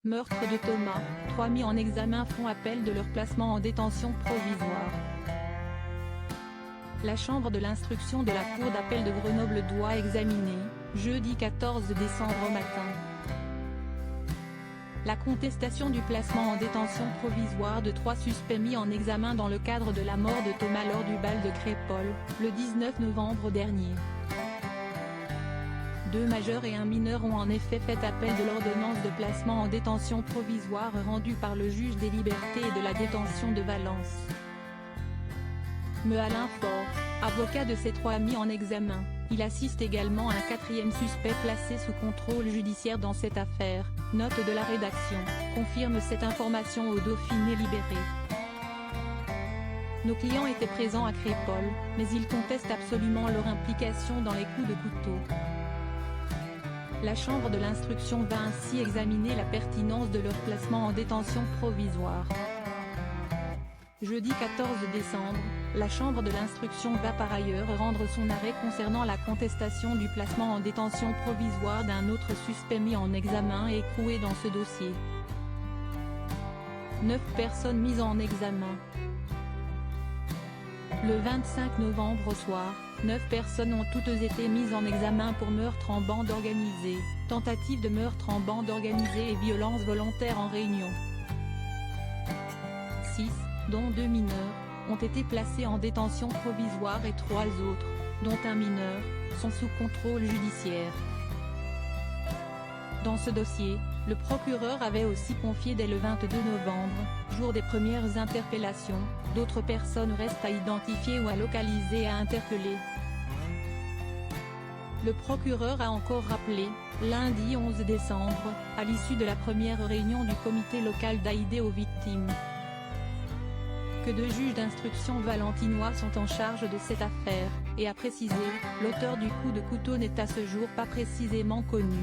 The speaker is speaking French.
Meurtre de Thomas, 3 mis en examen font appel de leur placement en détention provisoire. La chambre de l'instruction de la cour d'appel de Grenoble doit examiner, jeudi 14 décembre au matin, la contestation du placement en détention provisoire de 3 suspects mis en examen dans le cadre de la mort de Thomas lors du bal de Crépol, le 19 novembre dernier. 2 majeurs et un mineur ont en effet fait appel de l'ordonnance de placement en détention provisoire rendue par le juge des libertés et de la détention de Valence. M. Alain Faure, avocat de ces 3 mis en examen, il assiste également à un 4e suspect placé sous contrôle judiciaire dans cette affaire, note de la rédaction, confirme cette information au Dauphiné Libéré. Nos clients étaient présents à Crépol, mais ils contestent absolument leur implication dans les coups de couteau. La chambre de l'instruction va ainsi examiner la pertinence de leur placement en détention provisoire. Jeudi 14 décembre, la chambre de l'instruction va par ailleurs rendre son arrêt concernant la contestation du placement en détention provisoire d'un autre suspect mis en examen et écroué dans ce dossier. 9 personnes mises en examen. Le 25 novembre au soir, 9 personnes ont toutes été mises en examen pour meurtre en bande organisée, tentative de meurtre en bande organisée et violence volontaire en réunion. 6, dont 2 mineurs, ont été placés en détention provisoire et 3 autres, dont un mineur, sont sous contrôle judiciaire. Dans ce dossier, le procureur avait aussi confié dès le 22 novembre, jour des premières interpellations, d'autres personnes restent à identifier ou à localiser et à interpeller. Le procureur a encore rappelé, lundi 11 décembre, à l'issue de la première réunion du comité local d'aide aux victimes, que 2 juges d'instruction valentinois sont en charge de cette affaire, et a précisé, l'auteur du coup de couteau n'est à ce jour pas précisément connu.